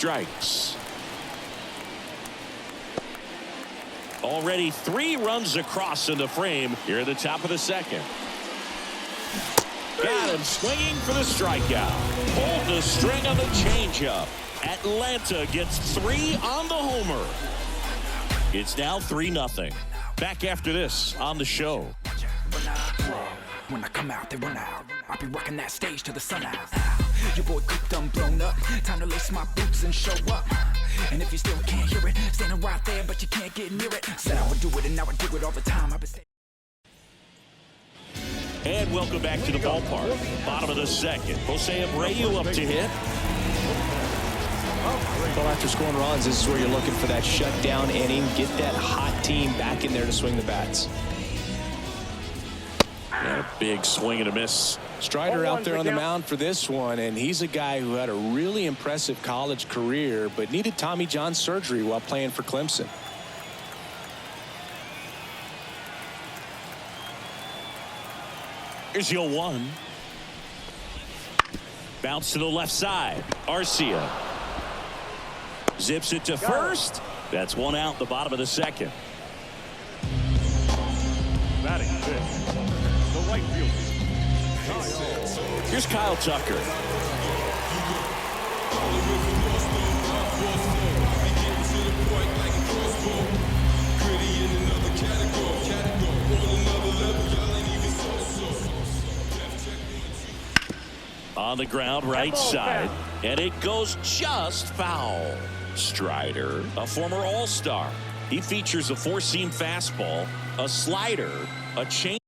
Strikes. Already 3 runs across in the frame here at the top of the second. Got him swinging for the strikeout. Pulled the string on the changeup. Atlanta gets 3 on the homer. It's now 3-0. Back after this on the show. When I come out, they run out. I'll be rocking that stage till the sun out. Your boy cooked, I'm blown up. Time to lace my boots and show up. And if you still can't hear it, standing right there, but you can't get near it. Said I would do it, and now I do it all the time. I've been staying. And welcome back to the ballpark. Bottom of the second. Jose Abreu up to hit. Well, after scoring runs, this is where you're looking for that shutdown inning. Get that hot team back in there to swing the bats. And a big swing and a miss. Strider out there on the mound for this one, and he's a guy who had a really impressive college career but needed Tommy John surgery while playing for Clemson. Here's your 1. Bounce to the left side. Arcia zips it to first. That's 1 out, the bottom of the second. Batting fifth, the right fielder. Here's Kyle Tucker. On the ground, right side, and it goes just foul. Strider, a former All-Star. He features a 4-seam fastball, a slider, a change.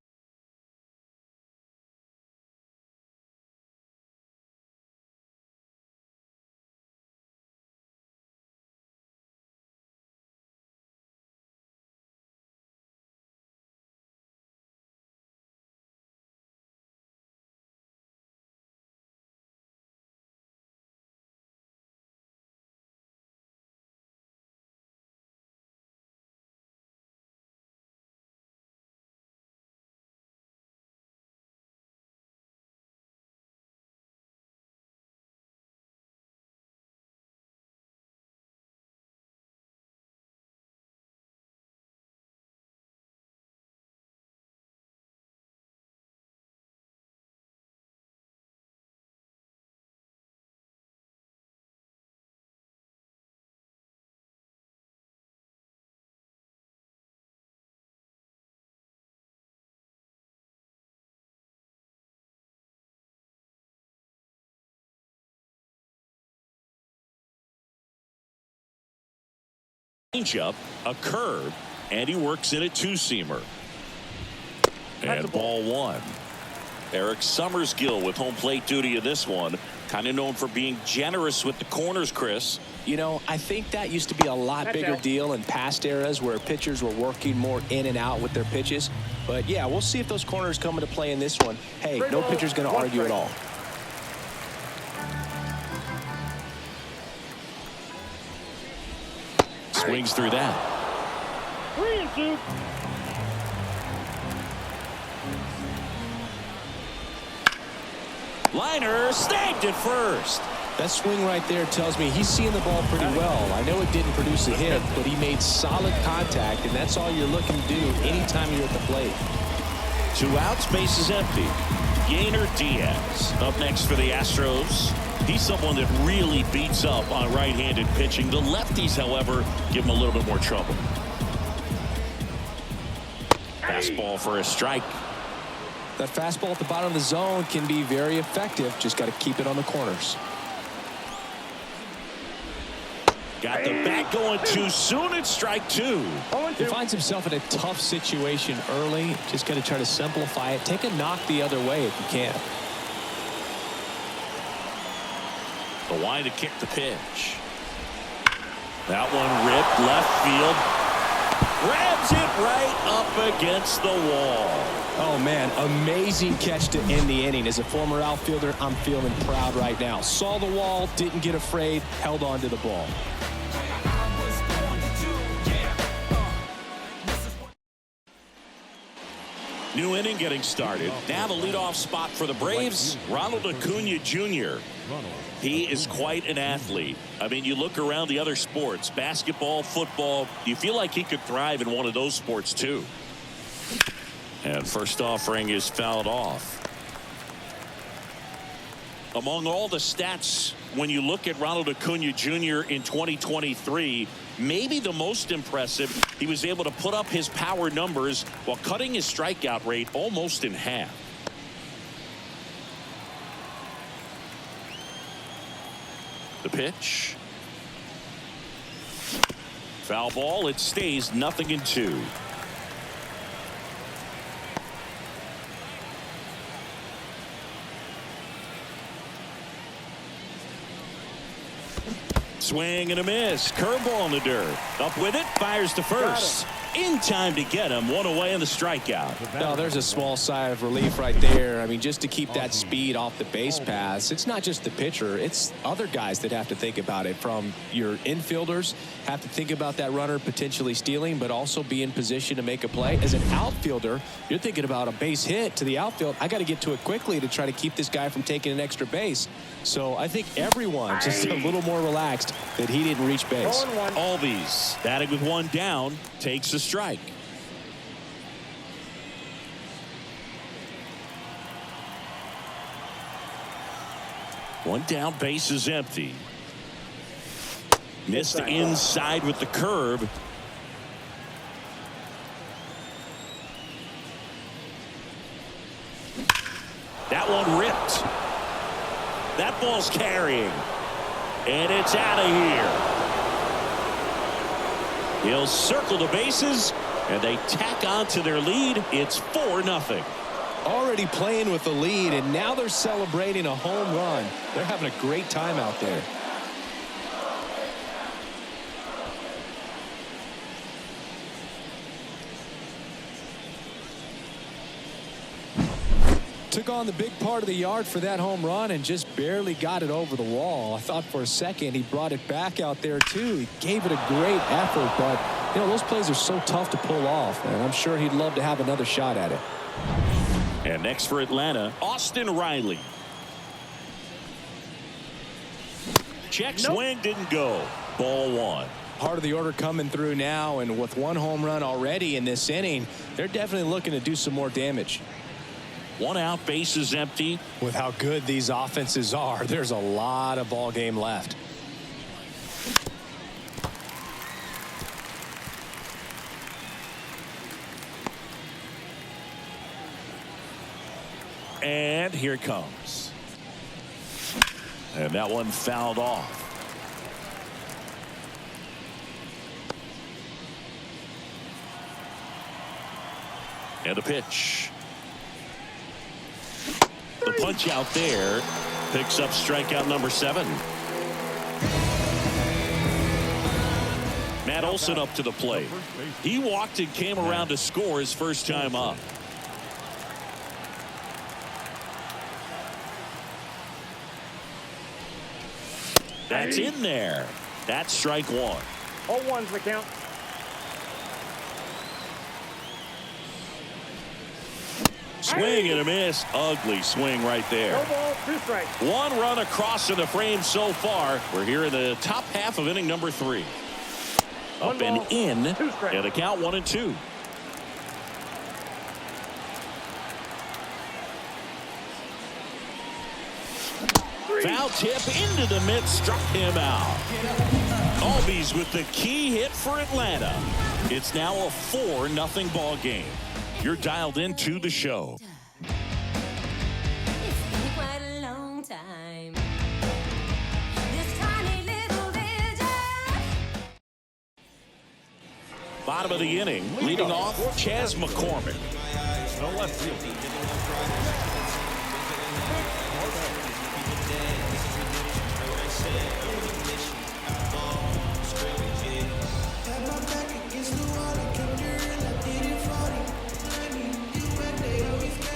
Changeup, a curve, and he works in a 2-seamer. And ball 1. Eric Summersgill with home plate duty in this one. Kind of known for being generous with the corners, Chris. You know, I think that used to be a lot bigger deal in past eras where pitchers were working more in and out with their pitches. But yeah, we'll see if those corners come into play in this one. Hey, no pitcher's going to argue at all. Swings through that. 3-2. Liner snagged at first. That swing right there tells me he's seeing the ball pretty well. I know it didn't produce a hit, but he made solid contact, and that's all you're looking to do anytime you're at the plate. 2 outs, base is empty. Yainer Diaz up next for the Astros. He's someone that really beats up on right-handed pitching. The lefties, however, give him a little bit more trouble. Fastball for a strike. That fastball at the bottom of the zone can be very effective. Just got to keep it on the corners. Got the bat going too soon. It's strike 2. He finds himself in a tough situation early. Just got to try to simplify it. Take a knock the other way if you can. The line to kick the pitch. That one ripped left field. Grabs it right up against the wall. Oh, man, amazing catch to end the inning. As a former outfielder, I'm feeling proud right now. Saw the wall, didn't get afraid, held on to the ball. New inning getting started. Now the leadoff spot for the Braves, Ronald Acuna Jr. He is quite an athlete. I mean, you look around the other sports, basketball, football, you feel like he could thrive in one of those sports too. And first offering is fouled off. Among all the stats, when you look at Ronald Acuna Jr. in 2023, maybe the most impressive, he was able to put up his power numbers while cutting his strikeout rate almost in half. The pitch. Foul ball. It stays 0-2. Swing and a miss. Curveball in the dirt. Up with it. Fires to first. In time to get him. One away on the strikeout. No, there's a small sigh of relief right there. I mean, just to keep that speed off the base paths. It's not just the pitcher. It's other guys that have to think about it. From your infielders have to think about that runner potentially stealing, but also be in position to make a play. As an outfielder, you're thinking about a base hit to the outfield. I got to get to it quickly to try to keep this guy from taking an extra base. So I think everyone just a little more relaxed that he didn't reach base. Albies batting with one down, takes a strike. One down, base is empty. Missed inside with the curve. That one ripped. That ball's carrying. And it's out of here. He'll circle the bases, and they tack on to their lead. It's 4-0. Already playing with the lead, and now they're celebrating a home run. They're having a great time out there. Took on the big part of the yard for that home run and just barely got it over the wall. I thought for a second he brought it back out there too. He gave it a great effort, but you know, those plays are so tough to pull off, and I'm sure he'd love to have another shot at it. And next for Atlanta, Austin Riley. Check swing, didn't go. Ball one. Part of the order coming through now, and with one home run already in this inning, they're definitely looking to do some more damage. One out, base is empty. With how good these offenses are, there's a lot of ball game left. And here it comes. And that one fouled off. And a pitch. The punch out there picks up strikeout number 7. Matt Olson up to the plate. He walked and came around to score his first time up. That's in there. That's strike 1. 0-1's the count. Swing and a miss. Ugly swing right there. No ball, 2 strikes. One run across in the frame so far. We're here in the top half of inning number 3. Up and in. And the count 1-2. Foul tip into the mid, struck him out. Albies with the key hit for Atlanta. It's now a 4-0 ball game. You're dialed into the show. It's been quite a long time. This tiny little vision. Bottom of the inning, leading off, Chas McCormick. No left field.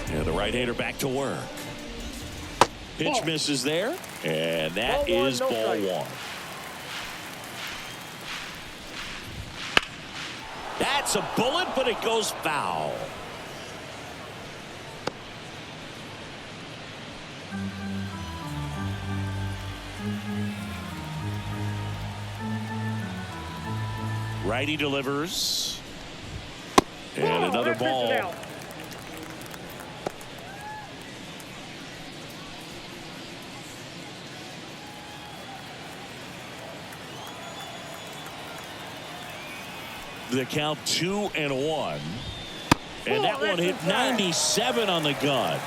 And the right-hander back to work. Pitch misses there, and that is ball 1. That's a bullet, but it goes foul. Righty delivers. And another ball. The count 2-1. And that one hit 97 on the gun.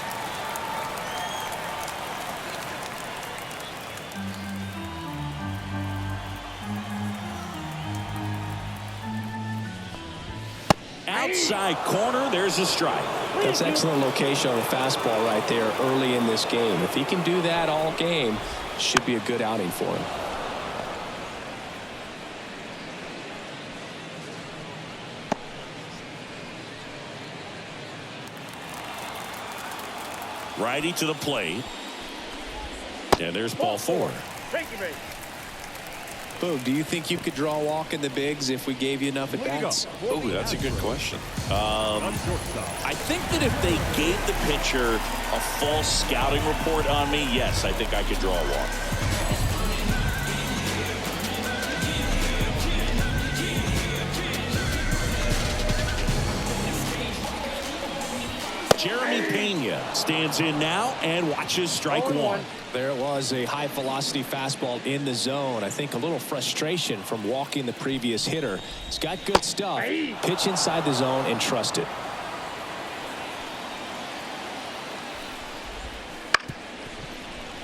Outside corner, there's a strike. That's excellent location on the fastball right there early in this game. If he can do that all game, should be a good outing for him. Righty to the plate. And there's ball 4. Thank you, mate. Boog, do you think you could draw a walk in the bigs if we gave you enough at bats? Oh, that's a good question. I think that if they gave the pitcher a false scouting report on me, yes, I think I could draw a walk. Jeremy Pena stands in now and watches strike 1. There it was, a high velocity fastball in the zone. I think a little frustration from walking the previous hitter. He's got good stuff. Pitch inside the zone and trust it.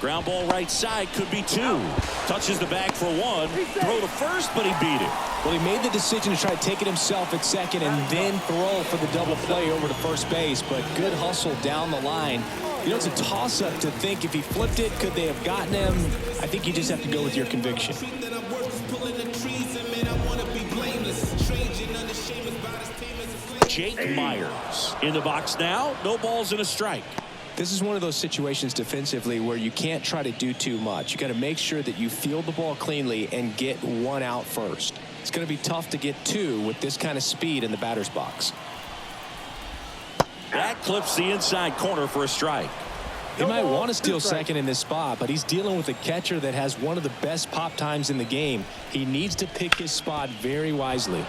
Ground ball right side, could be 2. Touches the bag for 1. Throw to first, but he beat it. Well, he made the decision to try to take it himself at second and then throw for the double play over to first base. But good hustle down the line. You know, it's a toss-up to think if he flipped it, could they have gotten him? I think you just have to go with your conviction. Jake Myers in the box now. No balls and a strike. This is one of those situations defensively where you can't try to do too much. You got to make sure that you field the ball cleanly and get 1 out first. It's going to be tough to get 2 with this kind of speed in the batter's box. That clips the inside corner for a strike. He might want to steal second in this spot, but he's dealing with a catcher that has one of the best pop times in the game. He needs to pick his spot very wisely.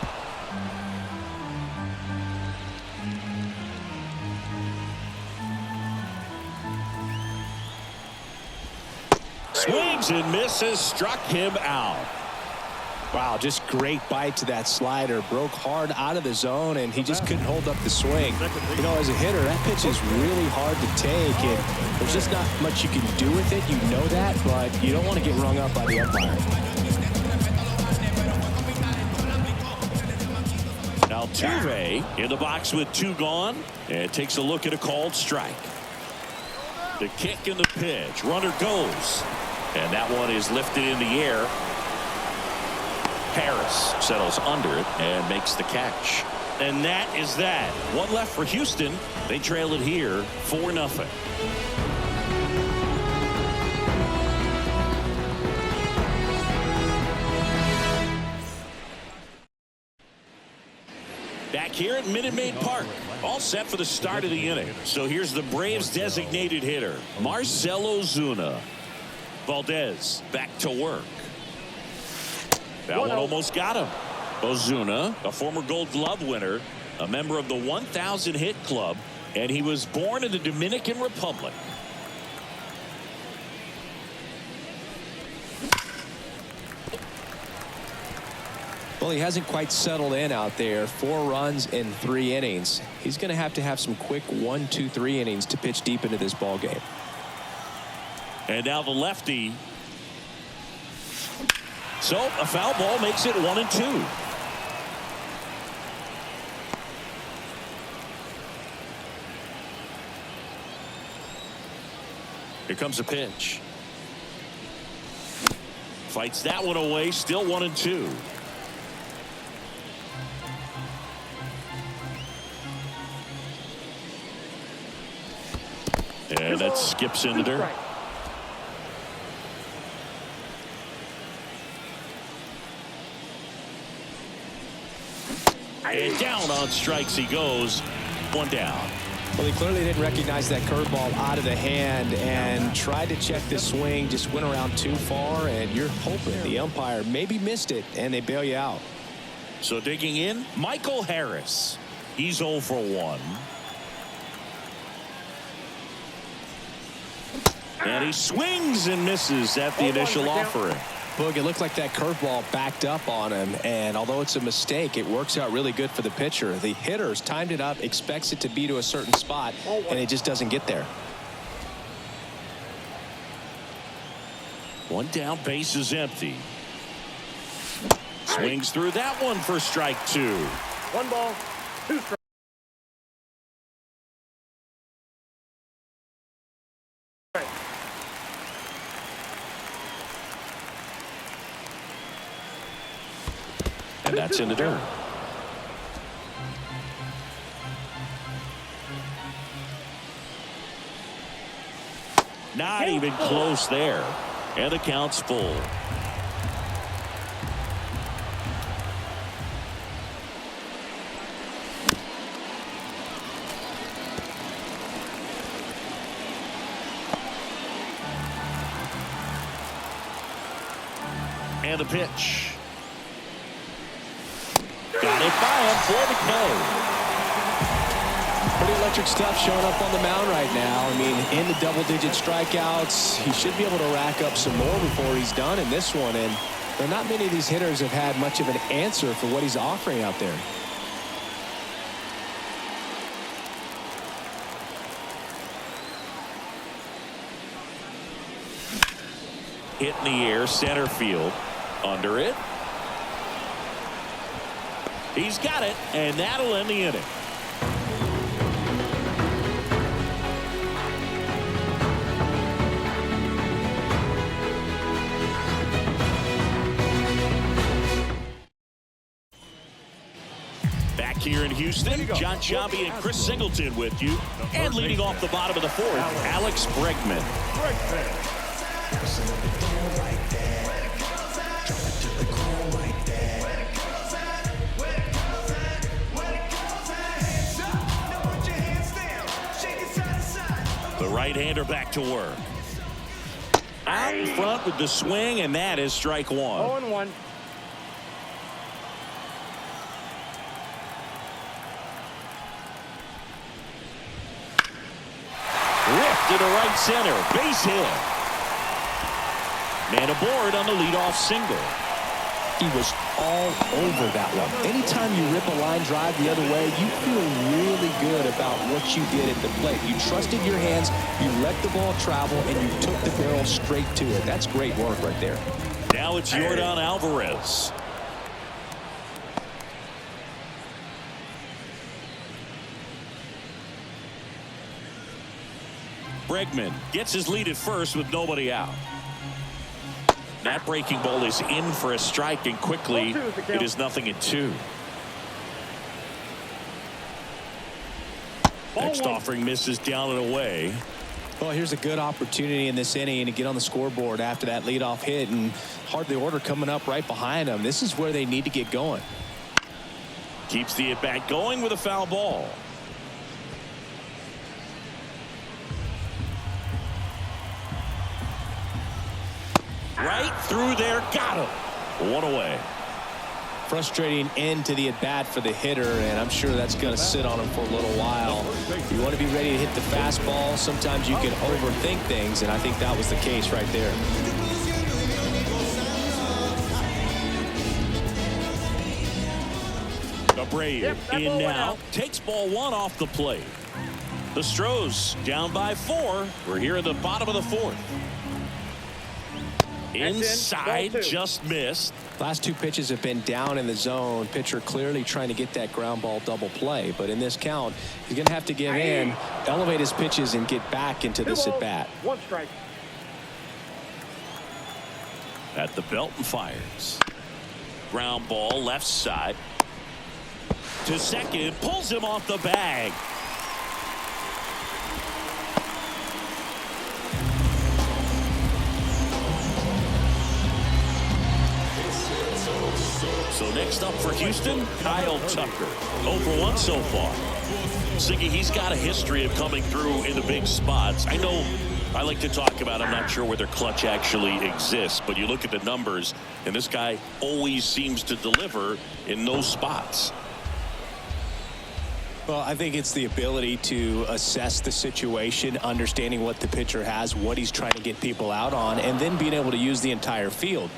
Swings and misses, struck him out. Wow, just great bite to that slider. Broke hard out of the zone, and he just couldn't hold up the swing. You know, as a hitter, that pitch is really hard to take. And there's just not much you can do with it. You know that, but you don't want to get rung up by the umpire. Altuve in the box with 2 gone, and takes a look at a called strike. The kick and the pitch. Runner goes. And that one is lifted in the air. Harris settles under it and makes the catch. And that is that. 1 left for Houston. They trail it here 4-0. Back here at Minute Maid Park. All set for the start of the inning. So here's the Braves designated hitter, Marcell Ozuna. Valdez back to work. That one almost got him. Ozuna, a former Gold Glove winner, a member of the 1,000 hit club, and he was born in the Dominican Republic. Well, he hasn't quite settled in out there. 4 runs in 3 innings. He's going to have some quick 1, 2, 3 innings to pitch deep into this ball game. And now the lefty. So a foul ball makes it 1-2. Here comes a pitch. Fights that one away. Still 1-2. And that skips into there. And down on strikes he goes. 1 down. Well, he clearly didn't recognize that curveball out of the hand and tried to check the swing, just went around too far, and you're hoping the umpire maybe missed it and they bail you out. So digging in, Michael Harris. He's 0 for 1. And he swings and misses at the initial offering. Boog, it looked like that curveball backed up on him, and although it's a mistake, it works out really good for the pitcher. The hitter's timed it up, expects it to be to a certain spot, and it just doesn't get there. One down, base is empty. Swings through that one for strike 2. 1 ball, 2 strikes. And that's in the dirt. Not even close there. And the count's full. And the pitch. Got it by him for the K. Pretty electric stuff showing up on the mound right now. I mean, in the double-digit strikeouts, he should be able to rack up some more before he's done in this one. And there are not many of these hitters have had much of an answer for what he's offering out there. Hit in the air, center field. Under it. He's got it, and that'll end the inning. Back here in Houston, John Sciambi and Chris Singleton with you. And leading off the bottom of the 4th, Alex Bregman. The right-hander back to work. Out in front with the swing, and that is strike 1. 0-1. Ripped to the right center. Base hit. Man aboard on the leadoff single. He was all over that one. Anytime you rip a line drive the other way, you feel really good about what you did at the plate. You trusted your hands, you let the ball travel, and you took the barrel straight to it. That's great work right there. Now it's Yordan Alvarez. Bregman gets his lead at first with nobody out. That breaking ball is in for a strike, and quickly it is 0-2. Next offering misses down and away. Well, here's a good opportunity in this inning to get on the scoreboard after that leadoff hit, and hardly order coming up right behind them. This is where they need to get going. Keeps the at-bat going with a foul ball. Right through there, got him. 1 away. Frustrating end to the at-bat for the hitter, and I'm sure that's going to sit on him for a little while. You want to be ready to hit the fastball. Sometimes you can overthink things, and I think that was the case right there. Abreu in now. Takes ball 1 off the plate. The Stros down by 4. We're here in the bottom of the 4th. Inside, just missed. Last 2 pitches have been down in the zone. Pitcher clearly trying to get that ground ball double play. But in this count, he's going to have to give in, elevate his pitches, and get back into this at bat. 1 strike. At the belt and fires. Ground ball left side. To second, pulls him off the bag. So next up for Houston, Kyle Tucker. 0 for 1 so far. Siggy, he's got a history of coming through in the big spots. I know I like to talk about, I'm not sure whether clutch actually exists, but you look at the numbers, and this guy always seems to deliver in those spots. Well, I think it's the ability to assess the situation, understanding what the pitcher has, what he's trying to get people out on, and then being able to use the entire field.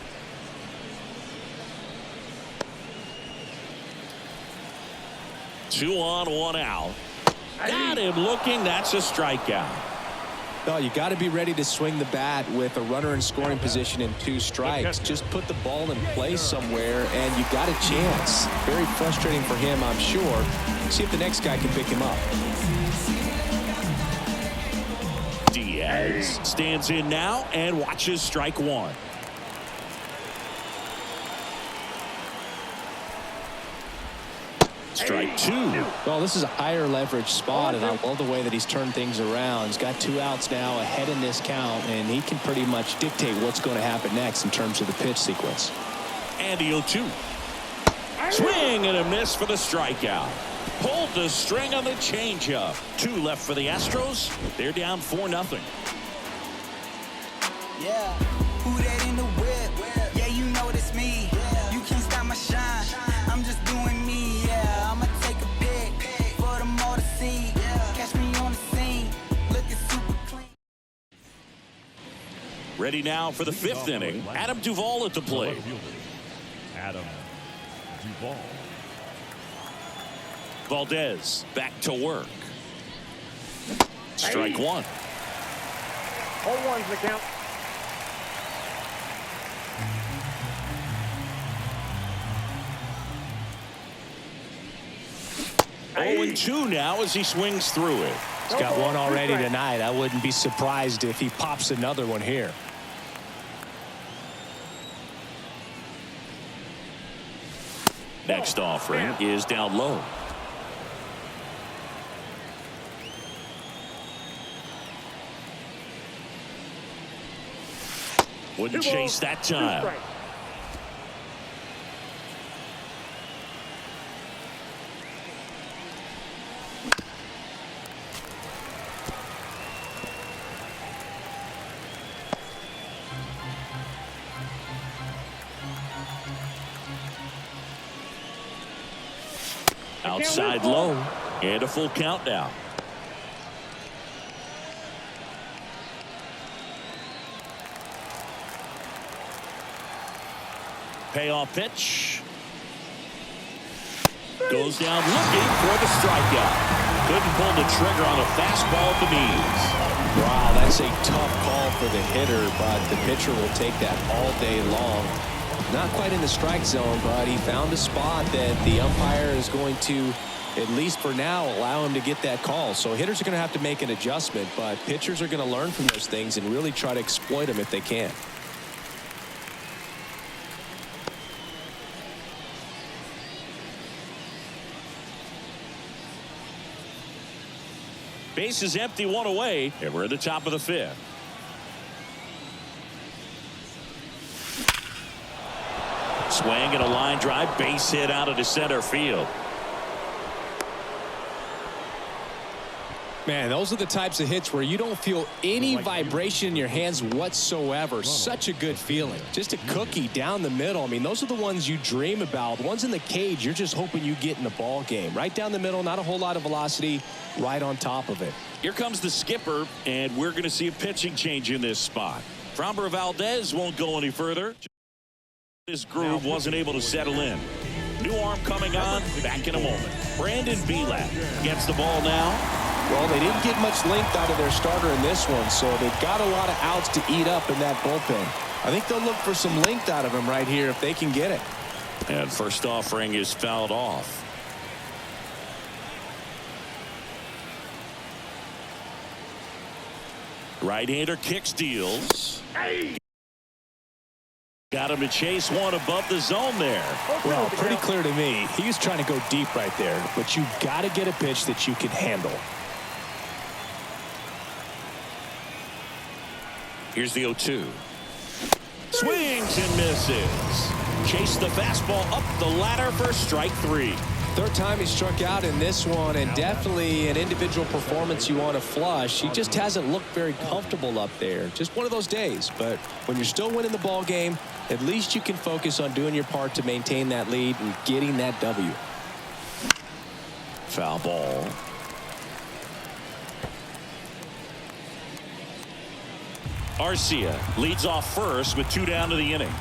Two on, one out. Got him looking. That's a strikeout. No, you got to be ready to swing the bat with a runner in scoring position and 2 strikes. Just put the ball in place somewhere, and you got a chance. Very frustrating for him, I'm sure. See if the next guy can pick him up. Diaz stands in now and watches strike 1. Strike 2. Well, this is a higher leverage spot, and I love the way that he's turned things around. He's got 2 outs now ahead in this count, and he can pretty much dictate what's going to happen next in terms of the pitch sequence. And the 0-2. Swing and a miss for the strikeout. Pulled the string on the changeup. 2 left for the Astros. They're down 4-0. Yeah, who that in the whip? Yeah, you know it's me. You can't stop my shine. I'm just doing me. Yeah, I'ma take a pic for them all to see. Catch me on the scene, looking super clean. Ready now for the 5th inning. Adam Duvall at the plate. Adam Duvall. Valdez back to work. Strike 1. 0-1's the count. Oh, 2 now as he swings through it. He's got 1 already tonight. I wouldn't be surprised if he pops another one here. Next offering is down low. Wouldn't chase that time. Outside low and a full count now. Payoff pitch. Goes down looking for the strikeout. Couldn't pull the trigger on a fastball at the knees. Wow, that's a tough call for the hitter, but the pitcher will take that all day long. Not quite in the strike zone, but he found a spot that the umpire is going to, at least for now, allow him to get that call. So hitters are going to have to make an adjustment, but pitchers are going to learn from those things and really try to exploit them if they can. Base is empty, 1 away, and we're at the top of the 5th. Swing and a line drive, base hit out of the center field. Man, those are the types of hits where you don't feel any vibration in your hands whatsoever. Such a good feeling. Just a cookie down the middle. I mean, those are the ones you dream about. The ones in the cage, you're just hoping you get in the ball game. Right down the middle, not a whole lot of velocity, right on top of it. Here comes the skipper, and we're going to see a pitching change in this spot. Framber Valdez won't go any further. His groove wasn't able to settle in. New arm coming on, back in a moment. Brandon Belak gets the ball now. Well, they didn't get much length out of their starter in this one, so they've got a lot of outs to eat up in that bullpen. I think they'll look for some length out of him right here if they can get it. And first offering is fouled off. Right-hander kicks, deals. Got him to chase one above the zone there. Well, pretty clear to me. He was trying to go deep right there, but you've got to get a pitch that you can handle. Here's the 0-2. Swings and misses. Chase the fastball up the ladder for strike 3. Third time he struck out in this one, and definitely an individual performance you want to flush. He just hasn't looked very comfortable up there. Just one of those days. But when you're still winning the ball game, at least you can focus on doing your part to maintain that lead and getting that W. Foul ball. Arcia leads off first with 2 down to the inning.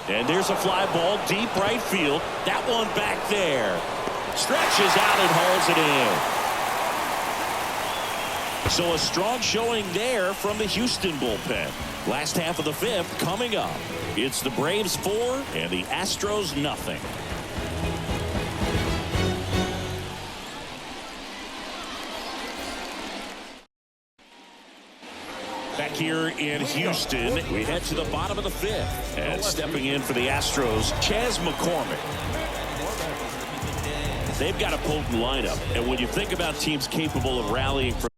And there's a fly ball deep right field. That one back there. Stretches out and hauls it in. So a strong showing there from the Houston bullpen. Last half of the 5th coming up. It's the Braves 4 and the Astros nothing. Back here in Houston, we head to the bottom of the 5th. And stepping in for the Astros, Chas McCormick. They've got a potent lineup. And when you think about teams capable of rallying from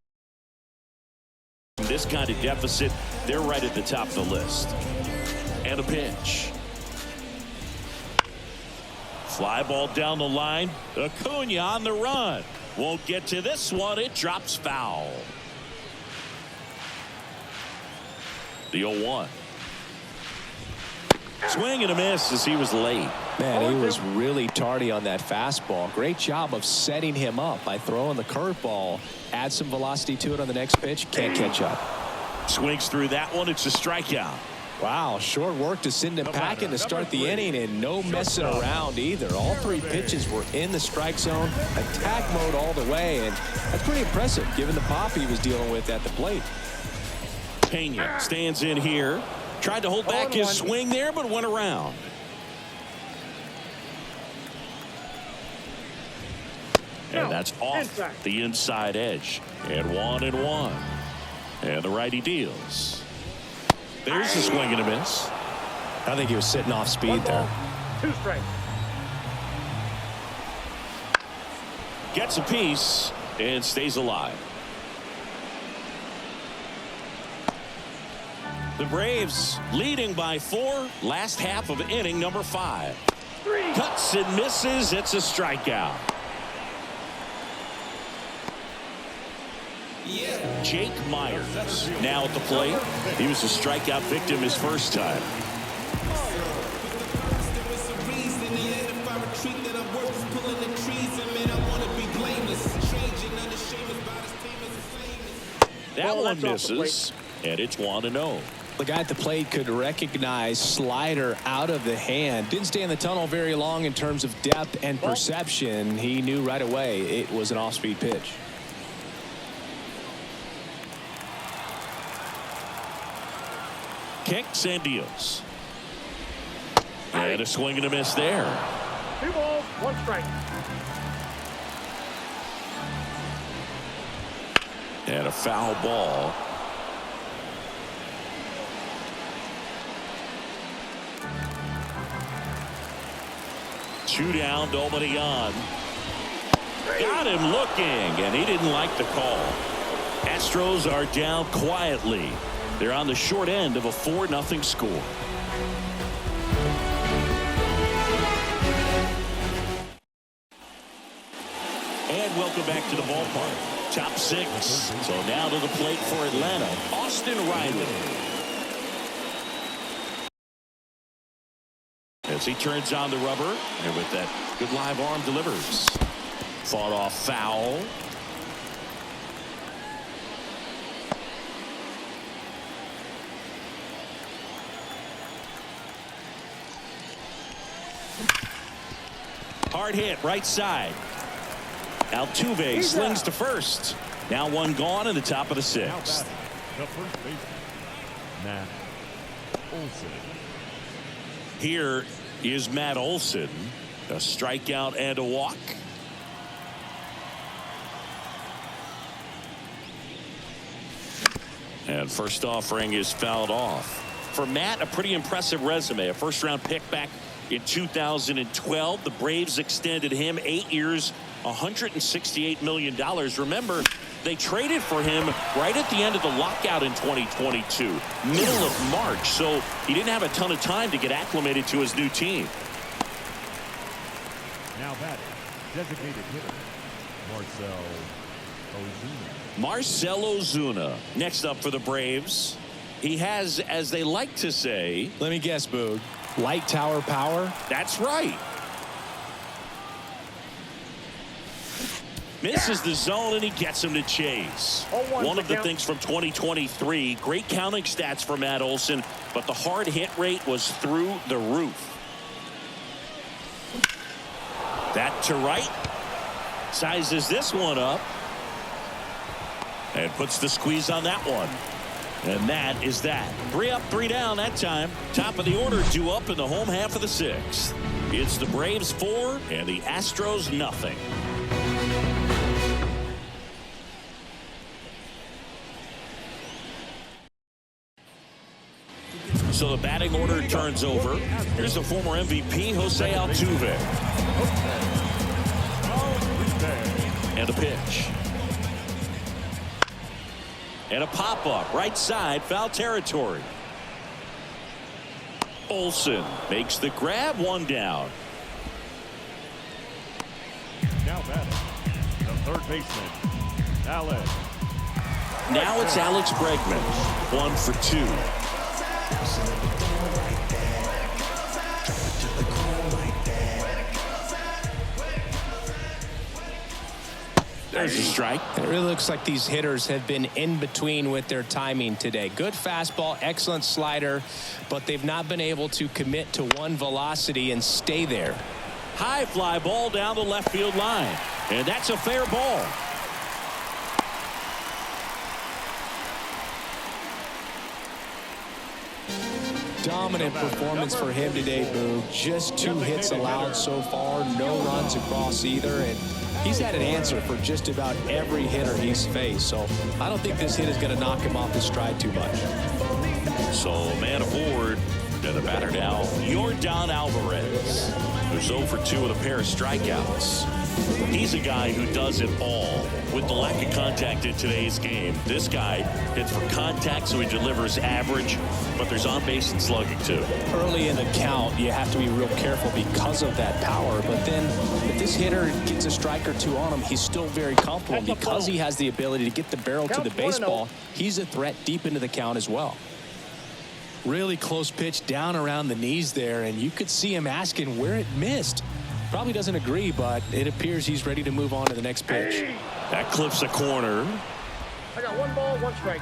this kind of deficit, they're right at the top of the list. And a pitch. Fly ball down the line. Acuna on the run. Won't get to this one. It drops foul. The 0-1. Swing and a miss as he was late. Man, he was really tardy on that fastball. Great job of setting him up by throwing the curveball. Add some velocity to it on the next pitch. Can't catch up. Swings through that one. It's a strikeout. Wow, short work to send him packing to start the inning, and no messing around either. All 3 pitches were in the strike zone, attack mode all the way, and that's pretty impressive given the pop he was dealing with at the plate. Pena stands in here. Tried to hold back his swing there, but went around. And that's off the inside edge. And 1-1. And the righty deals. There's a swing and a miss. I think he was sitting off speed there. 2 strikes. Gets a piece and stays alive. The Braves leading by 4. Last half of inning number 5. Cuts and misses. It's a strikeout. Jake Myers now at the plate. He was a strikeout victim his first time. That one misses, and it's 1-0. The guy at the plate could recognize slider out of the hand. Didn't stay in the tunnel very long in terms of depth and perception. He knew right away it was an off-speed pitch. Kicks and deals. And a swing and a miss there. 2 balls, 1 strike. And a foul ball. Two down, nobody on. Got him looking, and he didn't like the call. Astros are down quietly. They're on the short end of a 4-0 score. And welcome back to the ballpark. Top 6. So now to the plate for Atlanta, Austin Riley. As he turns on the rubber, and with that good live arm delivers. Fought off foul. Hard hit right side. Altuve slings to first. Now one gone in the top of the 6th. The first baseman, Matt Olson. Here is Matt Olson. A strikeout and a walk. And first offering is fouled off. For Matt, a pretty impressive resume. A first-round pick back in 2012. The Braves extended him 8 years, $168 million. Remember, They traded for him right at the end of the lockout in 2022, middle of March, so he didn't have a ton of time to get acclimated to his new team. Now batting, designated hitter, Marcell Ozuna. Next up for the Braves. He has, as they like to say, let me guess, Boog, light tower power. That's right. Misses the zone and he gets him to chase. One of the things from 2023, great counting stats for Matt Olson, but the hard hit rate was through the roof. That to right. Sizes this one up. And puts the squeeze on that one. And that is that. 3 up, 3 down that time. Top of the order due up in the home half of the 6th. It's the Braves 4 and the Astros nothing. So the batting order turns over. Here's the former MVP, Jose Altuve. And a pitch. And a pop-up, right side, foul territory. Olson makes the grab, 1 down. Now batting, the third baseman, Alex. Now it's Alex Bregman, 1 for 2. There's a strike. It really looks like these hitters have been in between with their timing today. Good fastball, excellent slider, but they've not been able to commit to one velocity and stay there. High fly ball down the left field line. And that's a fair ball. Dominant performance for him today, Boo. Just 2 hits allowed so far, no runs across either, and he's had an answer for just about every hitter he's faced, so I don't think this hit is going to knock him off his stride too much. So man aboard, and the batter now, Yordan Alvarez, who's 0 for 2 with a pair of strikeouts. He's a guy who does it all. With the lack of contact in today's game, this guy hits for contact, so he delivers average, but there's on base and slugging too. Early in the count, you have to be real careful because of that power, but then if this hitter gets a strike or 2 on him, he's still very comfortable. Because he has the ability to get the barrel to the baseball, he's a threat deep into the count as well. Really close pitch down around the knees there, and you could see him asking where it missed. Probably doesn't agree, but it appears he's ready to move on to the next pitch. That clips a corner. I got 1 ball, 1 strike.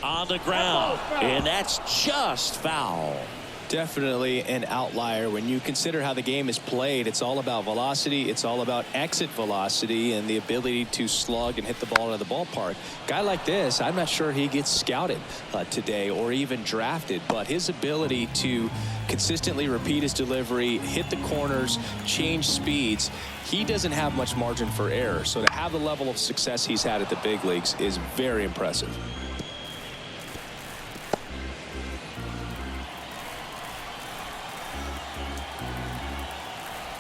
On the ground, and that's just foul. Definitely an outlier when you consider how the game is played. It's all about velocity. It's all about exit velocity and the ability to slug and hit the ball out of the ballpark. Guy like this, I'm not sure he gets scouted today or even drafted, but his ability to consistently repeat his delivery, hit the corners, change speeds, he doesn't have much margin for error. So to have the level of success he's had at the big leagues is very impressive.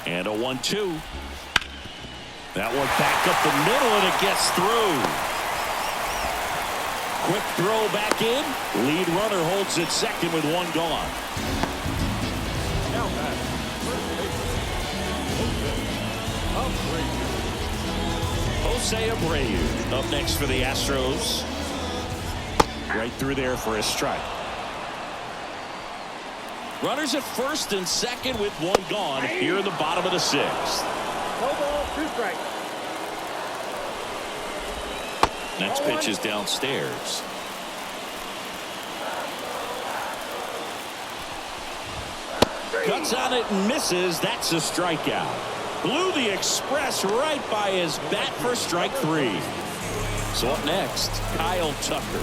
And a 1-2. That one back up the middle, and it gets through. Quick throw back in. Lead runner holds it second with 1 gone. Now back, Jose Abreu up next for the Astros. Right through there for a strike. Runners at first and second with 1 gone here in the bottom of the 6th. No ball, 2 strikes. Next pitch is downstairs. Cuts on it and misses. That's a strikeout. Blew the express right by his bat for strike 3. So up next, Kyle Tucker.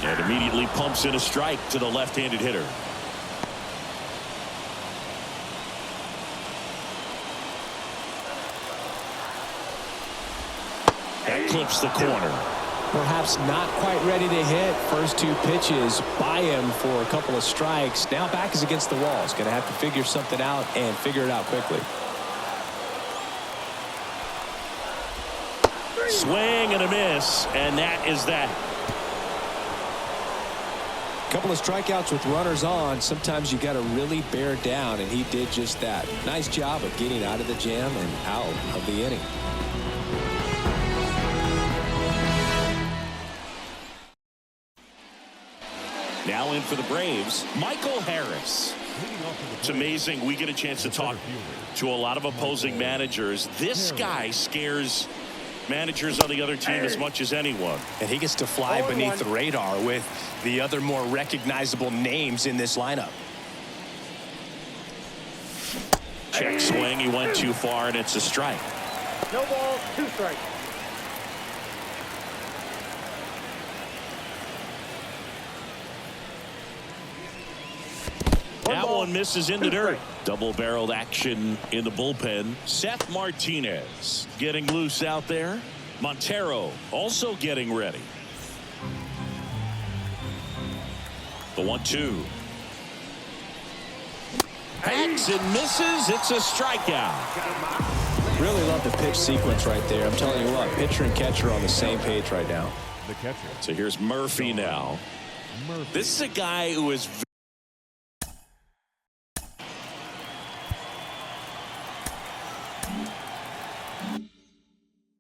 And immediately pumps in a strike to the left-handed hitter. clips the corner. Perhaps not quite ready to hit. First 2 pitches by him for a couple of strikes. Now back is against the wall. He's going to have to figure something out and figure it out quickly. Swing and a miss, and that is that. Couple of strikeouts with runners on. Sometimes you got to really bear down, and he did just that. Nice job of getting out of the jam and out of the inning. Now in for the Braves, Michael Harris. It's amazing we get a chance to talk to a lot of opposing managers. This guy scares managers on the other team as much as anyone. And he gets to fly beneath the radar with the other more recognizable names in this lineup. Check swing. He went too far, and it's a strike. No balls, 2 strikes. That one misses in the dirt. Double-barreled action in the bullpen. Seth Martinez getting loose out there. Montero also getting ready. The 1-2. Hacks and misses. It's a strikeout. Really love the pitch sequence right there. I'm telling you what, pitcher and catcher are on the same page right now. The catcher. So here's Murphy now. This is a guy who is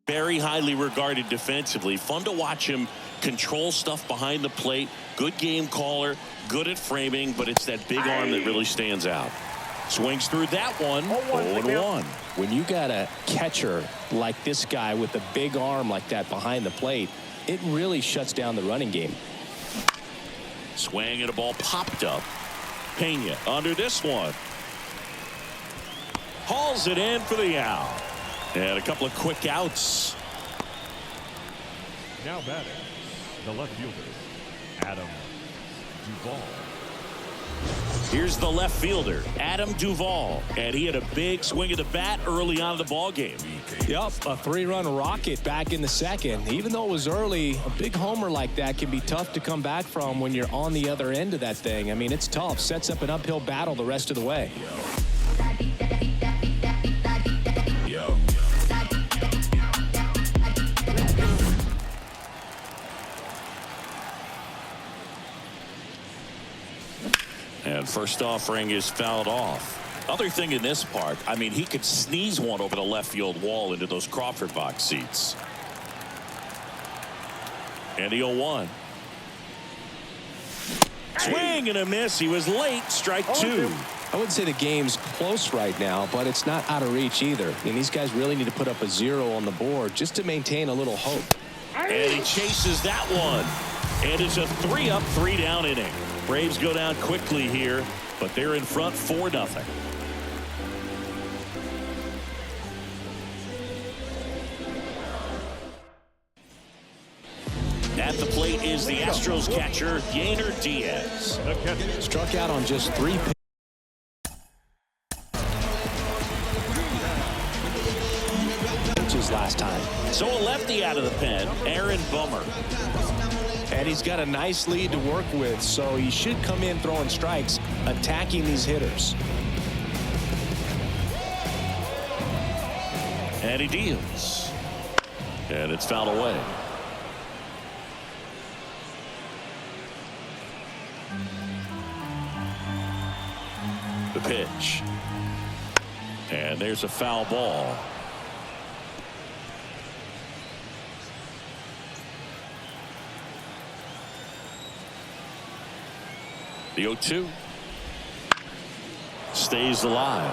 very highly regarded defensively. Fun to watch him control stuff behind the plate. Good game caller, good at framing, but it's that big arm that really stands out. Swings through that one. 0-1. When you got a catcher like this guy with a big arm like that behind the plate, it really shuts down the running game. Swing and a ball popped up. Pena under this one. Hauls it in for the out. And a couple of quick outs. Now batting, the left fielder, Adam Duvall. Here's the left fielder, Adam Duvall, and he had a big swing of the bat early on in the ball game. Yep, a 3-run rocket back in the second. Even though it was early, a big homer like that can be tough to come back from when you're on the other end of that thing. I mean, it's tough. Sets up an uphill battle the rest of the way. And first offering is fouled off. Other thing in this park, I mean, he could sneeze one over the left field wall into those Crawford box seats. And the 0-1. Swing and a miss. He was late. Strike 2. I wouldn't say the game's close right now, but it's not out of reach either. And these guys really need to put up a 0 on the board just to maintain a little hope. And he chases that one. And it's a 3-up, 3-down inning. Braves go down quickly here, but they're in front 4-0. At the plate is the Astros catcher, Yainer Diaz. The catcher. Struck out on just 3 pitches last time. So a lefty out of the pen, Aaron Bummer. And he's got a nice lead to work with, so he should come in throwing strikes, attacking these hitters. And he deals. And it's fouled away. The pitch. And there's a foul ball. The 0-2 stays alive.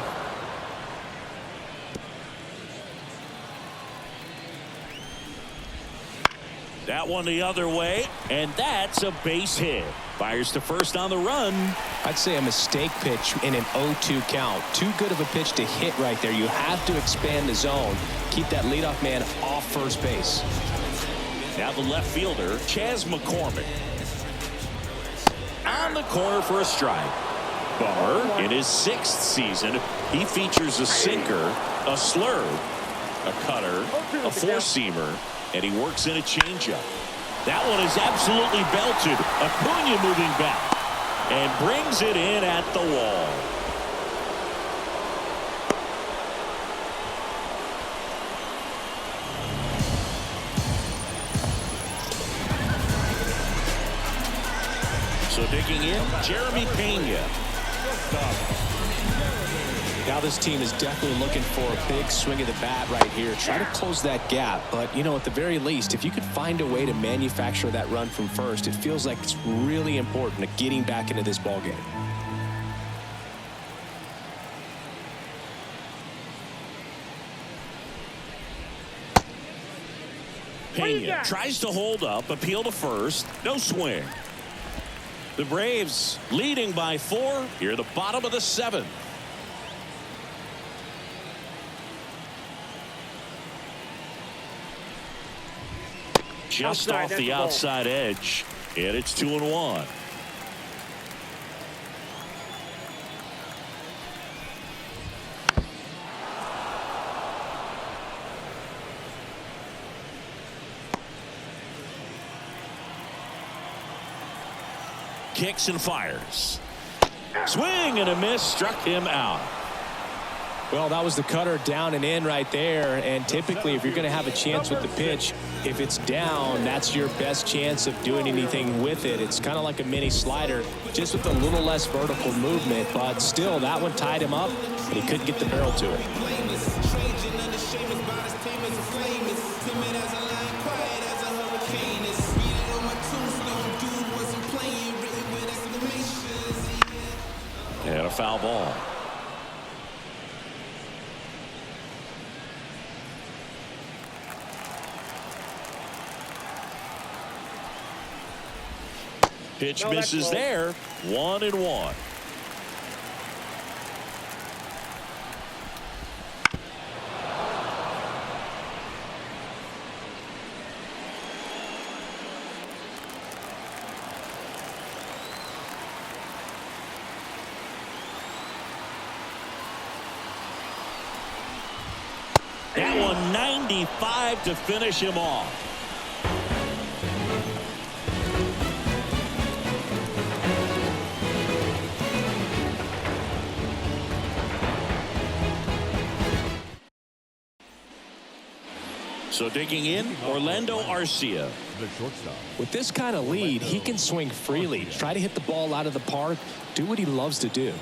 That one the other way, and that's a base hit. Fires to first on the run. I'd say a mistake pitch in an 0-2 count. Too good of a pitch to hit right there. You have to expand the zone. Keep that leadoff man off first base. Now the left fielder, Chas McCormick. On the corner for a strike. Bummer, in his 6th season, he features a sinker, a slurve, a cutter, a four-seamer, And he works in a changeup. That one is absolutely belted. Acuna moving back and brings it in at the wall. So digging in, Jeremy Pena. Now this team is definitely looking for a big swing of the bat right here. Try to close that gap. But, you know, at the very least, if you could find a way to manufacture that run from first, it feels like it's really important to getting back into this ball game. Pena tries to hold up, appeal to first. No swing. The Braves leading by 4 here at the bottom of the 7th. Just off the outside edge, and it's 2-1. Kicks and fires. Swing and a miss, struck him out. Well, that was the cutter down and in right there. And typically, if you're going to have a chance with the pitch, if it's down, that's your best chance of doing anything with it. It's kind of like a mini slider, just with a little less vertical movement. But still, that one tied him up, but he couldn't get the barrel to it. And a foul ball. Pitch misses there. 1-1. That one 95 to finish him off. So digging in, Orlando Arcia. The shortstop. With this kind of lead, he can swing freely, try to hit the ball out of the park, do what he loves to do.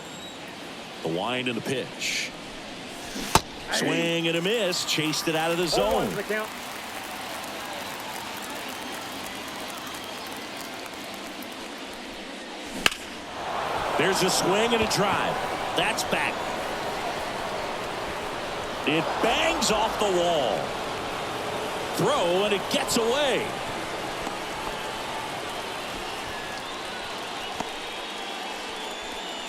The wind and the pitch. Swing and a miss, chased it out of the zone. There's a swing and a drive. That's back. It bangs off the wall. Throw, and it gets away.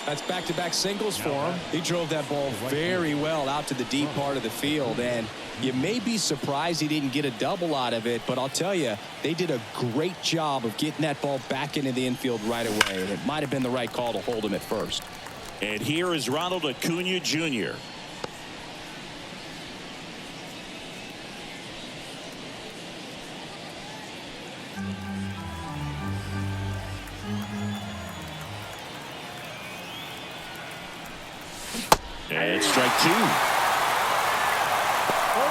That's back-to-back singles for him. He drove that ball very well out to the deep part of the field, and you may be surprised he didn't get a double out of it, but I'll tell you, they did a great job of getting that ball back into the infield right away, and it might have been the right call to hold him at first. And here is Ronald Acuna Jr. And strike 2. 1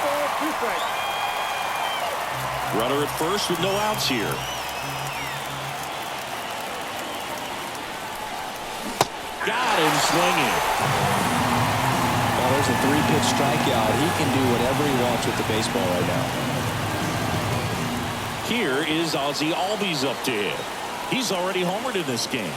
ball, 2 strikes. Runner at first with no outs here. Got him swinging. Well, there's a 3-pitch strikeout. He can do whatever he wants with the baseball right now. Here is Ozzie Albies up to him. He's already homered in this game.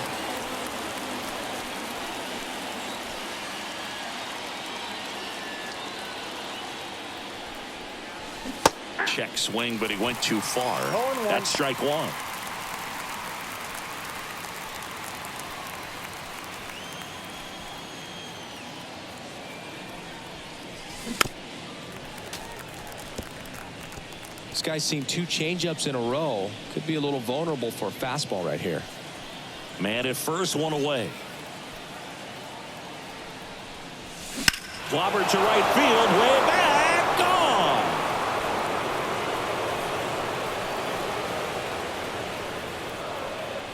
Check swing, but he went too far. That's strike 1. This guy's seen 2 changeups in a row. Could be a little vulnerable for a fastball right here. Man at first, 1 away. Clobbered to right field, way back, gone.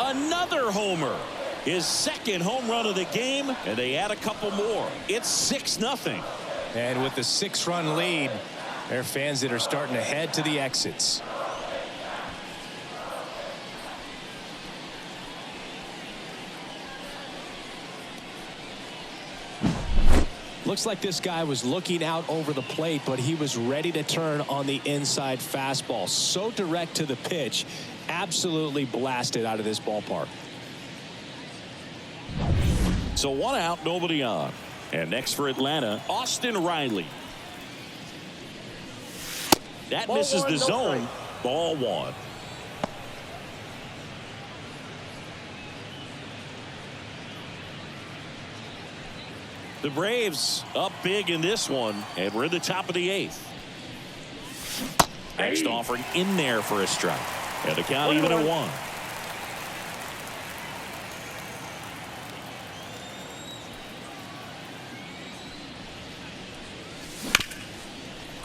Another homer. His second home run of the game, and they add a couple more. It's 6-0. And with the 6-run lead, there are fans that are starting to head to the exits. Looks like this guy was looking out over the plate, but he was ready to turn on the inside fastball. So direct to the pitch, absolutely blasted out of this ballpark. So 1 out, nobody on. And next for Atlanta, Austin Riley. That Ball misses one, the no zone. strike. Ball 1. The Braves up big in this one, and we're in the top of the 8th. Next offering in there for a strike. And the count even at 1.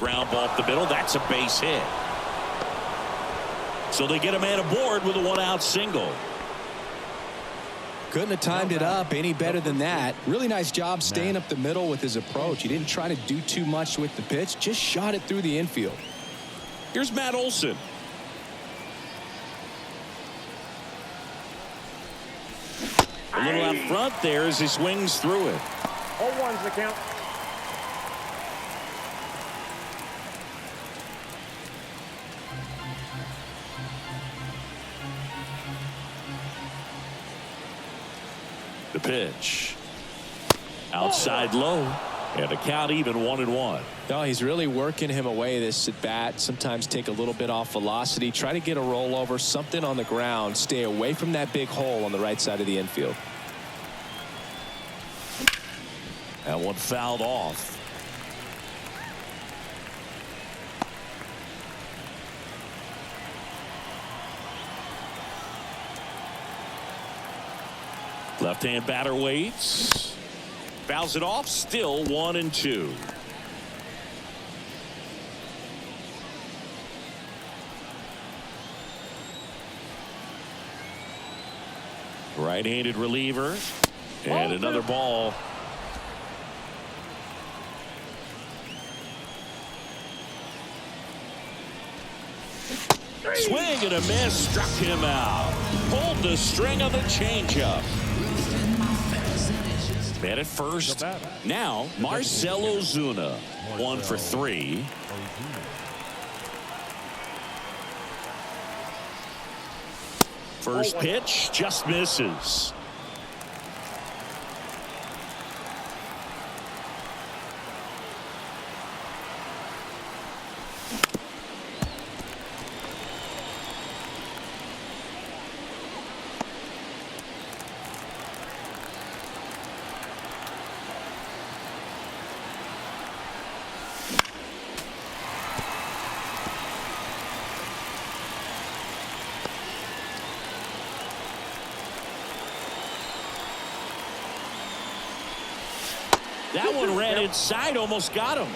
Ground ball up the middle. That's a base hit. So they get a man aboard with a 1-out single. Couldn't have timed it up any better than that. Really nice job staying up the middle with his approach. He didn't try to do too much with the pitch, just shot it through the infield. Here's Matt Olson. A little out front there as he swings through it. 0-1's the count. The pitch. Outside low. And the count even 1-1. No, he's really working him away this at bat. Sometimes take a little bit off velocity. Try to get a rollover, something on the ground. Stay away from that big hole on the right side of the infield. That one fouled off. Left-hand batter waits. Fouls it off. Still 1-2. Right-handed reliever. And another ball. Swing and a miss. Struck him out. Pulled the string of the changeup. Man at first. Now Marcell Ozuna. 1 for 3. First pitch just misses. That one ran inside, almost got him.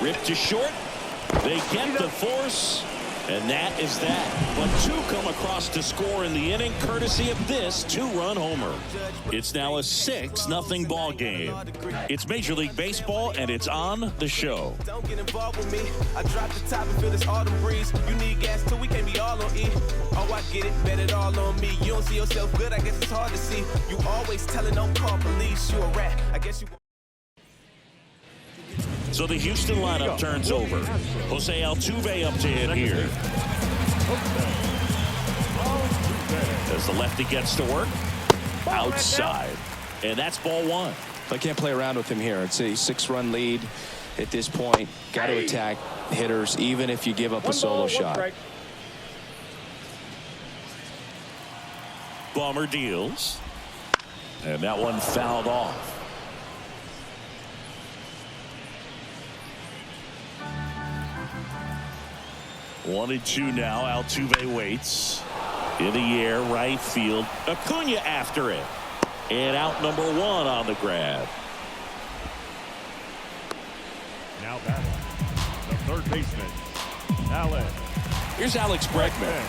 Ripped to short. They get the force, and that is that. But 2 come across to score in the inning, courtesy of this 2-run homer. It's now a 6-0 ball game. It's Major League Baseball, and it's on the show. Don't get involved with me. I drop the top and feel this autumn breeze. You need gas too, we can't be all on E. Oh, I get it, bet it all on me. You don't see yourself good, I guess it's hard to see. You always telling don't call police. You a rat, I guess you. So the Houston lineup turns over. Jose Altuve up to hit here. As the lefty gets to work. Outside. And that's ball 1. I can't play around with him here. It's a 6-run lead at this point. Got to attack hitters, even if you give up a solo shot. Bummer deals. And that one fouled off. 1-2 now. Altuve waits. In the air, right field. Acuna after it. And out number 1 on the grab. Now batting, the third baseman, Alex. Here's Alex Bregman.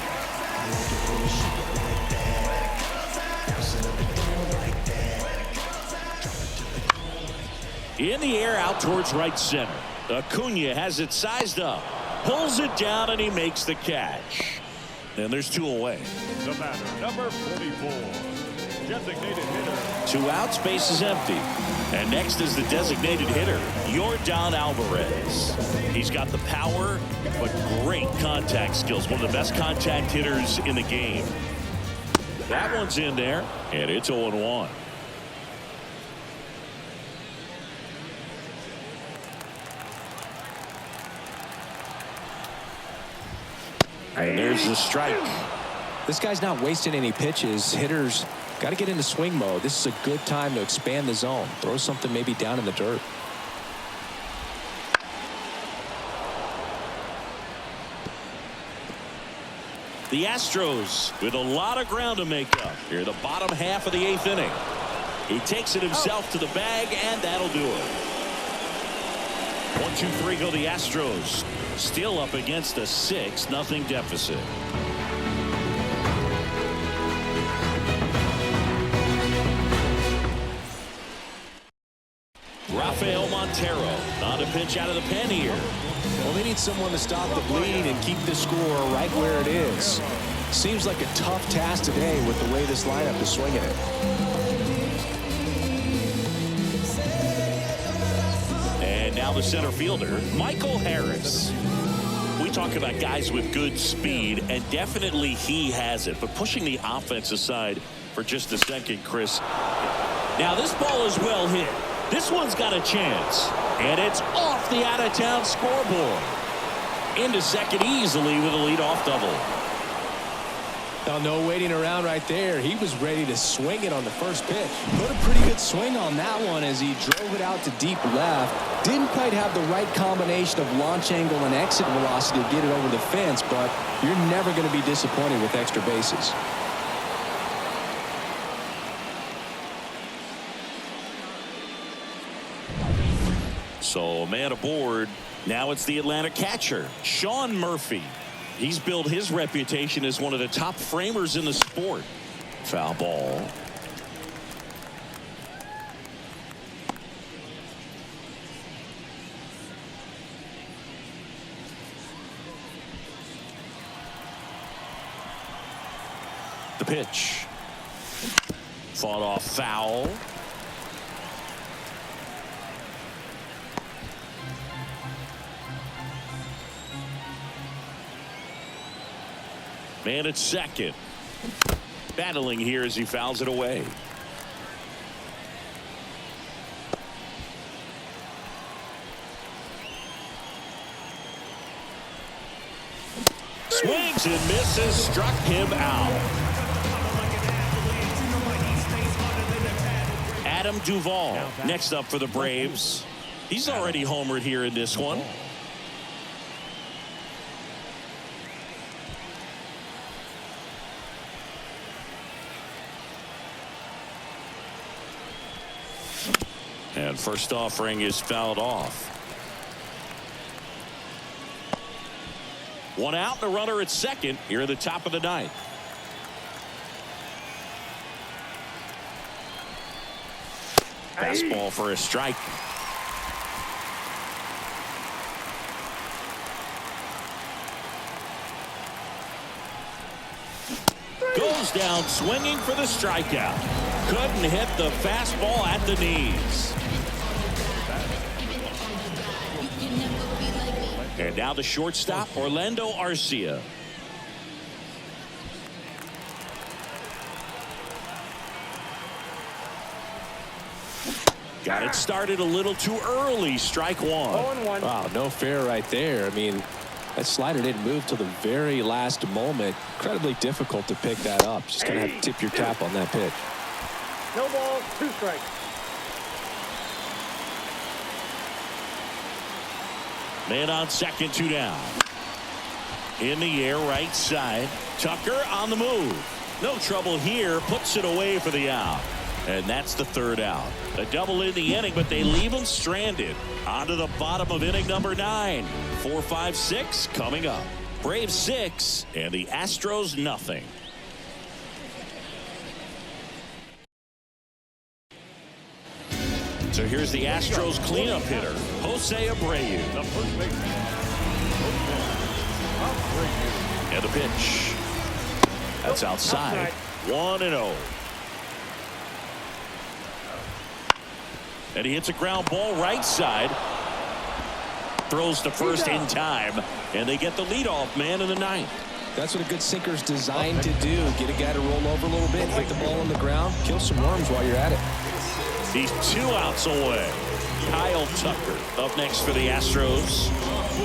In the air, out towards right center. Acuna has it sized up. Pulls it down, and he makes the catch. And there's 2 away. The batter, number 44, designated hitter. 2 outs, base is empty. And next is the designated hitter, Yordan Alvarez. He's got the power, but great contact skills. One of the best contact hitters in the game. That one's in there, and it's 0-1. And there's the strike. This guy's not wasting any pitches. Hitters got to get into swing mode. This is a good time to expand the zone. Throw something maybe down in the dirt. The Astros with a lot of ground to make up here, the bottom half of the 8th inning. He takes it himself to the bag, and that'll do it. 1-2-3 go the Astros. Still up against a 6-0 deficit. Rafael Montero on a pitch out of the pen here. Well, they need someone to stop the bleed and keep the score right where it is. Seems like a tough task today with the way this lineup is swinging it. And now the center fielder, Michael Harris. We talk about guys with good speed, and definitely he has it. But pushing the offense aside for just a second, Chris. Now this ball is well hit. This one's got a chance, and it's off the out-of-town scoreboard. Into second easily with a leadoff double. Oh, no waiting around right there. He was ready to swing it on the first pitch. Put a pretty good swing on that one as he drove it out to deep left. Didn't quite have the right combination of launch angle and exit velocity to get it over the fence, but you're never going to be disappointed with extra bases. So a man aboard. Now it's the Atlanta catcher, Sean Murphy. He's built his reputation as one of the top framers in the sport. Foul ball. The pitch. Fought off foul. Man at second. Battling here as he fouls it away. Swings and misses. Struck him out. Adam Duvall next up for the Braves. He's already homered here in this one. And first offering is fouled off. One out and a runner at second here at the top of the ninth. Fastball for a strike. Goes down swinging for the strikeout. Couldn't hit the fastball at the knees. And now the shortstop, Orlando Arcia. Got it started a little too early. Strike one. 0-1. Wow, no fair right there. I mean, that slider didn't move till the very last moment. Incredibly difficult to pick that up. Just gonna have to tip your cap on that pitch. No balls, 2 strikes. Man on second, 2 down. In the air, right side. Tucker on the move. No trouble here. Puts it away for the out. And that's the third out. A double in the inning, but they leave him stranded. On to the bottom of inning number 9. 4, 5, 6 coming up. Braves 6 and the Astros nothing. So here's the Astros cleanup hitter, Jose Abreu. The first baseman, Abreu. And the pitch. That's outside. 1-0. And he hits a ground ball right side. Throws to first in time. And they get the leadoff man in the 9th. That's what a good sinker's designed to do. Get a guy to roll over a little bit, hit the ball on the ground, kill some worms while you're at it. He's 2 outs away. Kyle Tucker up next for the Astros.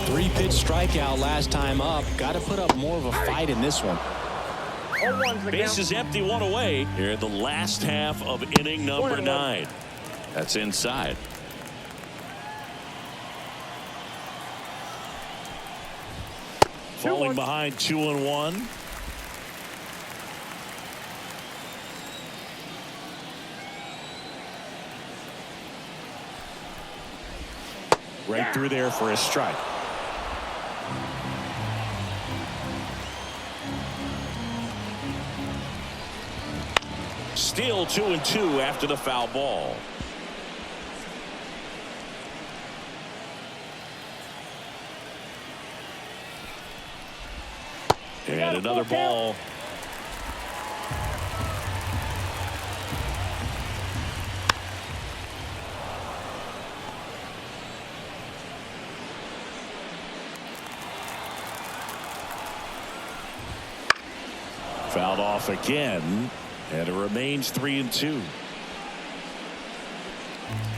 3-pitch strikeout last time up. Got to put up more of a fight in this one. Base is empty, 1 away. Here in the last half of inning number 9. That's inside. Falling behind 2-1. Right through there for a strike. Still 2-2 after the foul ball. And another ball. Fouled off again, and it remains 3-2.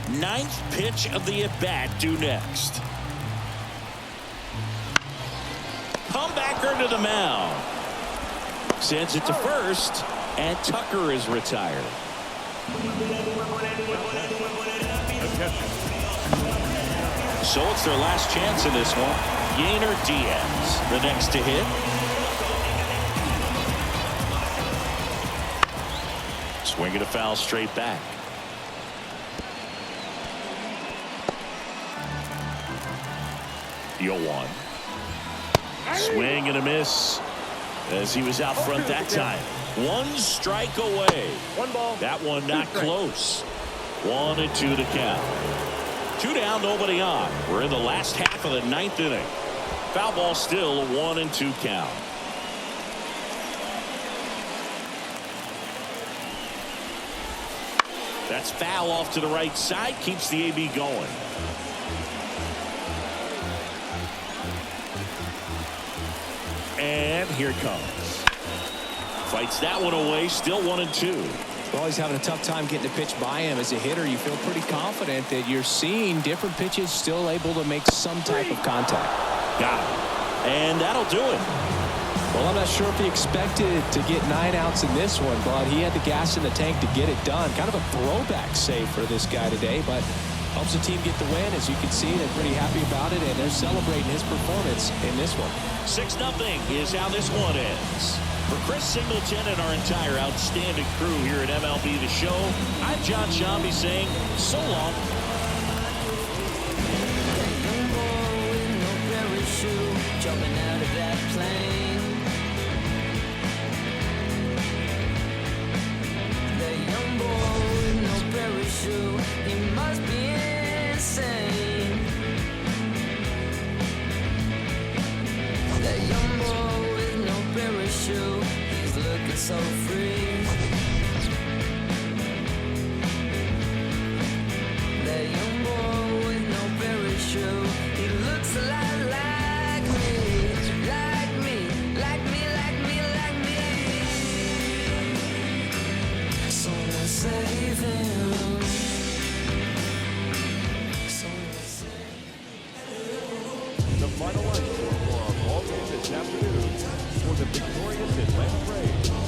9th pitch of the at-bat due next. Comebacker to the mound. Sends it to first, and Tucker is retired. So it's their last chance in this one. Yainer Diaz, the next to hit. Swinging a foul straight back. The 0-1. Swing and a miss as he was out front that time. 1 strike away. 1 ball. That one not close. 1-2 to count. 2 down, nobody on. We're in the last half of the 9th inning. Foul ball still, a 1-2 count. That's foul off to the right side, keeps the AB going. And here it comes. Fights that one away, still 1-2. Well, he's having a tough time getting the pitch by him. As a hitter, you feel pretty confident that you're seeing different pitches still able to make some type of contact. Got it. And that'll do it. Well, I'm not sure if he expected to get 9 outs in this one, but he had the gas in the tank to get it done. Kind of a throwback save for this guy today, but helps the team get the win. As you can see, they're pretty happy about it, and they're celebrating his performance in this one. 6-0 is how this one ends. For Chris Singleton and our entire outstanding crew here at MLB The Show, I'm John Shambi saying so long. Jumping out of that plane. The young boy with no parachute, he must be insane. The young boy with no parachute, he's looking so free. The young boy with no parachute, he looks a lot like save him. The final line score for our ball game this afternoon for the victorious Atlanta Braves.